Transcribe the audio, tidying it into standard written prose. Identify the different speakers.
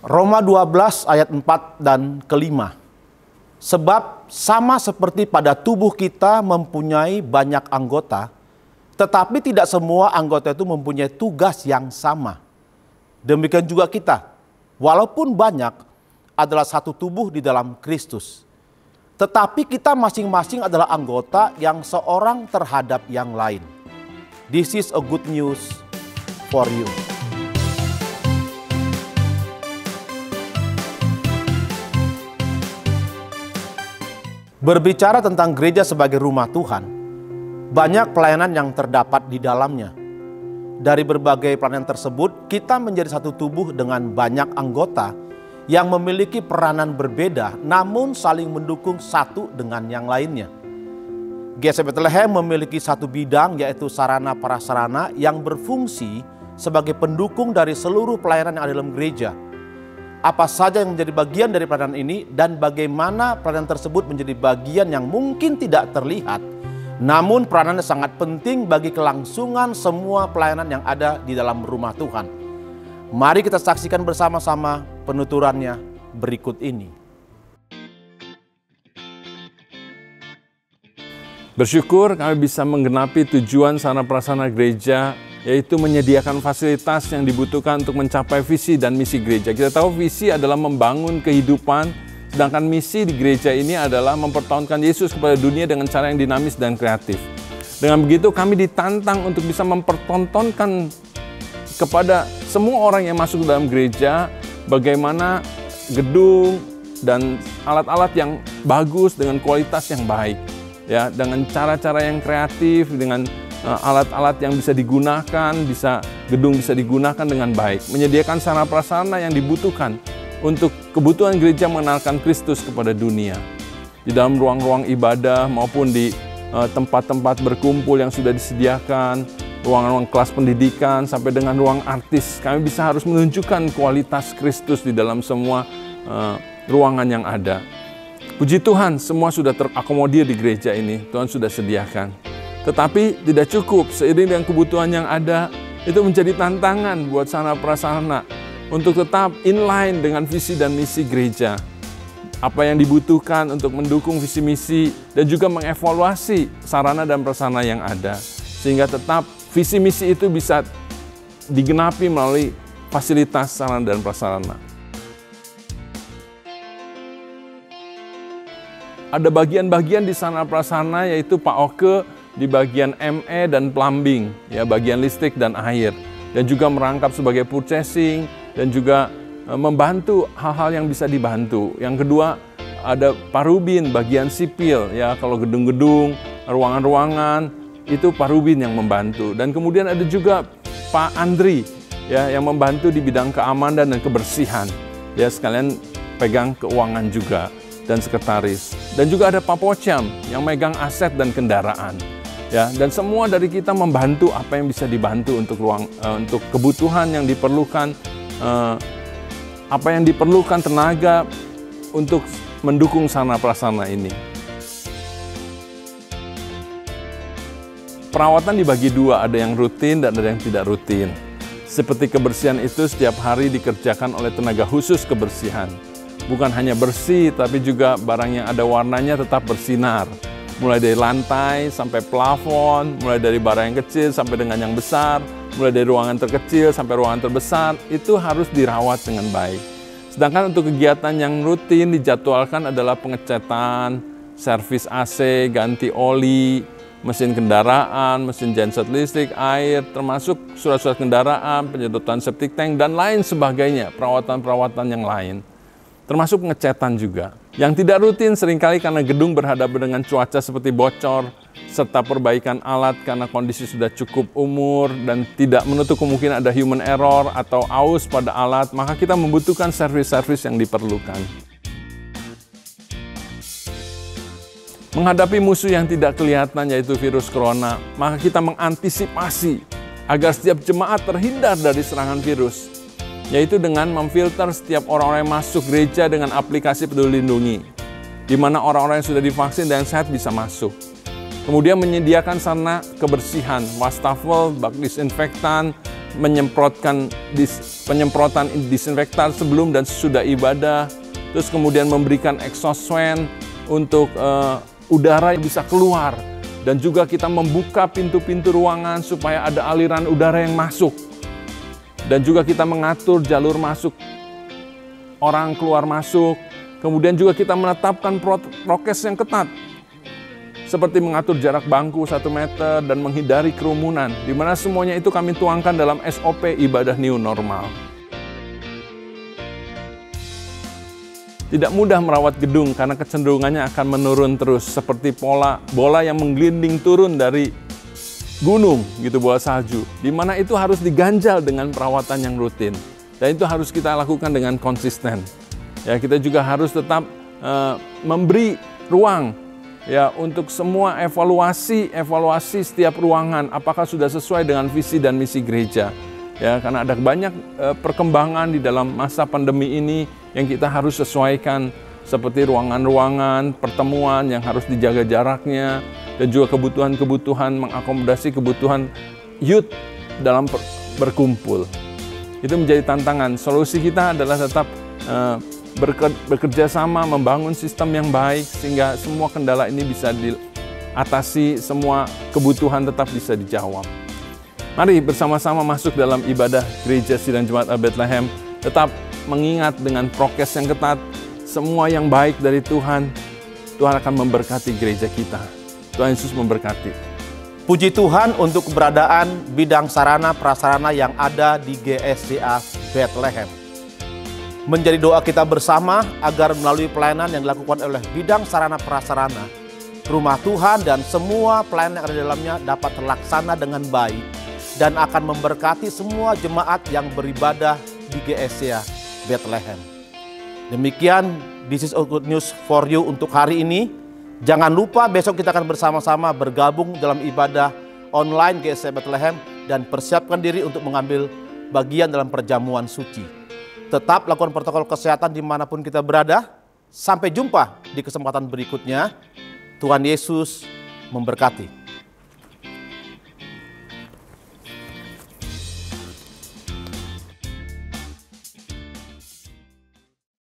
Speaker 1: Roma 12 ayat 4 dan ke-5. Sebab sama seperti pada tubuh kita mempunyai banyak anggota, tetapi tidak semua anggota itu mempunyai tugas yang sama. Demikian juga kita, walaupun banyak, adalah satu tubuh di dalam Kristus. Tetapi kita masing-masing adalah anggota yang seorang terhadap yang lain. This is a good news for you. Berbicara tentang gereja sebagai rumah Tuhan, banyak pelayanan yang terdapat di dalamnya. Dari berbagai pelayanan tersebut, kita menjadi satu tubuh dengan banyak anggota yang memiliki peranan berbeda, namun saling mendukung satu dengan yang lainnya. GSM Bethlehem memiliki satu bidang, yaitu sarana prasarana yang berfungsi sebagai pendukung dari seluruh pelayanan yang ada dalam gereja. Apa saja yang menjadi bagian dari pelayanan ini dan bagaimana pelayanan tersebut menjadi bagian yang mungkin tidak terlihat, namun peranannya sangat penting bagi kelangsungan semua pelayanan yang ada di dalam rumah Tuhan. Mari kita saksikan bersama-sama penuturannya berikut ini.
Speaker 2: Bersyukur kami bisa menggenapi tujuan sarana prasarana gereja, yaitu menyediakan fasilitas yang dibutuhkan untuk mencapai visi dan misi gereja. Kita tahu visi adalah membangun kehidupan, sedangkan misi di gereja ini adalah mempertahankan Yesus kepada dunia dengan cara yang dinamis dan kreatif. Dengan begitu kami ditantang untuk bisa mempertontonkan kepada semua orang yang masuk ke dalam gereja bagaimana gedung dan alat-alat yang bagus dengan kualitas yang baik, ya, dengan cara-cara yang kreatif, dengan alat-alat yang bisa digunakan, gedung bisa digunakan dengan baik, menyediakan sarana prasarana yang dibutuhkan untuk kebutuhan gereja mengenalkan Kristus kepada dunia. Di dalam ruang-ruang ibadah maupun di tempat-tempat berkumpul yang sudah disediakan, ruang-ruang kelas pendidikan sampai dengan ruang artis, kami bisa harus menunjukkan kualitas Kristus di dalam semua ruangan yang ada. Puji Tuhan, semua sudah terakomodir di gereja ini, Tuhan sudah sediakan. Tetapi tidak cukup, seiring dengan kebutuhan yang ada, itu menjadi tantangan buat sarana prasarana untuk tetap inline dengan visi dan misi gereja. Apa yang dibutuhkan untuk mendukung visi misi dan juga mengevaluasi sarana dan prasarana yang ada. Sehingga tetap visi misi itu bisa digenapi melalui fasilitas sarana dan prasarana. Ada bagian-bagian di sarana prasarana, yaitu Pak Oke di bagian ME dan plumbing, ya, bagian listrik dan air, dan juga merangkap sebagai purchasing dan juga membantu hal-hal yang bisa dibantu. Yang kedua ada Pak Rubin bagian sipil, ya, kalau gedung-gedung, ruangan-ruangan itu Pak Rubin yang membantu. Dan kemudian ada juga Pak Andri, ya, yang membantu di bidang keamanan dan kebersihan, ya, sekalian pegang keuangan juga dan sekretaris. Dan juga ada Pak Pocam yang megang aset dan kendaraan. Ya, dan semua dari kita membantu apa yang bisa dibantu untuk untuk kebutuhan yang diperlukan, apa yang diperlukan tenaga untuk mendukung sarana prasarana ini. Perawatan dibagi dua, ada yang rutin dan ada yang tidak rutin. Seperti kebersihan itu setiap hari dikerjakan oleh tenaga khusus kebersihan. Bukan hanya bersih, tapi juga barang yang ada warnanya tetap bersinar. Mulai dari lantai sampai plafon, mulai dari barang yang kecil sampai dengan yang besar, mulai dari ruangan terkecil sampai ruangan terbesar, itu harus dirawat dengan baik. Sedangkan untuk kegiatan yang rutin dijadwalkan adalah pengecatan, servis AC, ganti oli, mesin kendaraan, mesin genset listrik, air, termasuk surat-surat kendaraan, penyedotan septic tank, dan lain sebagainya, perawatan-perawatan yang lain. Termasuk pengecatan juga. Yang tidak rutin seringkali karena gedung berhadapan dengan cuaca seperti bocor, serta perbaikan alat karena kondisi sudah cukup umur dan tidak menutup kemungkinan ada human error atau aus pada alat, maka kita membutuhkan servis-servis yang diperlukan. Menghadapi musuh yang tidak kelihatan, yaitu virus corona, maka kita mengantisipasi agar setiap jemaat terhindar dari serangan virus, yaitu dengan memfilter setiap orang-orang yang masuk gereja dengan aplikasi Peduli Lindungi, di mana orang-orang yang sudah divaksin dan sehat bisa masuk. Kemudian menyediakan sarana kebersihan, wastafel, bak disinfektan, menyemprotkan penyemprotan disinfektan sebelum dan sesudah ibadah, terus kemudian memberikan exhaust fan untuk udara yang bisa keluar, dan juga kita membuka pintu-pintu ruangan supaya ada aliran udara yang masuk, dan juga kita mengatur jalur masuk orang keluar masuk. Kemudian juga kita menetapkan prokes yang ketat, seperti mengatur jarak bangku 1 meter dan menghindari kerumunan, di mana semuanya itu kami tuangkan dalam SOP ibadah new normal. Tidak mudah merawat gedung karena kecenderungannya akan menurun terus, seperti bola yang menggelinding turun dari gunung gitu, bola salju, di mana itu harus diganjal dengan perawatan yang rutin, dan itu harus kita lakukan dengan konsisten. Ya, kita juga harus tetap memberi ruang ya untuk semua evaluasi setiap ruangan, apakah sudah sesuai dengan visi dan misi gereja. Ya, karena ada banyak perkembangan di dalam masa pandemi ini yang kita harus sesuaikan, seperti ruangan-ruangan pertemuan yang harus dijaga jaraknya, dan juga kebutuhan-kebutuhan, mengakomodasi kebutuhan youth dalam berkumpul. Itu menjadi tantangan. Solusi kita adalah tetap bekerja sama, membangun sistem yang baik sehingga semua kendala ini bisa diatasi, semua kebutuhan tetap bisa dijawab. Mari bersama-sama masuk dalam ibadah Gereja Sidang Jemaat Bethlehem, tetap mengingat dengan prokes yang ketat, semua yang baik dari Tuhan. Tuhan akan memberkati gereja kita. Tuhan Yesus memberkati.
Speaker 1: Puji Tuhan untuk keberadaan bidang sarana prasarana yang ada di GSCA Bethlehem. Menjadi doa kita bersama agar melalui pelayanan yang dilakukan oleh bidang sarana prasarana, rumah Tuhan dan semua pelayanan yang ada di dalamnya dapat terlaksana dengan baik dan akan memberkati semua jemaat yang beribadah di GSCA Bethlehem. Demikian, this is all good news for you untuk hari ini. Jangan lupa besok kita akan bersama-sama bergabung dalam ibadah online GSCA Bethlehem dan persiapkan diri untuk mengambil bagian dalam perjamuan suci. Tetap lakukan protokol kesehatan dimanapun kita berada. Sampai jumpa di kesempatan berikutnya. Tuhan Yesus memberkati.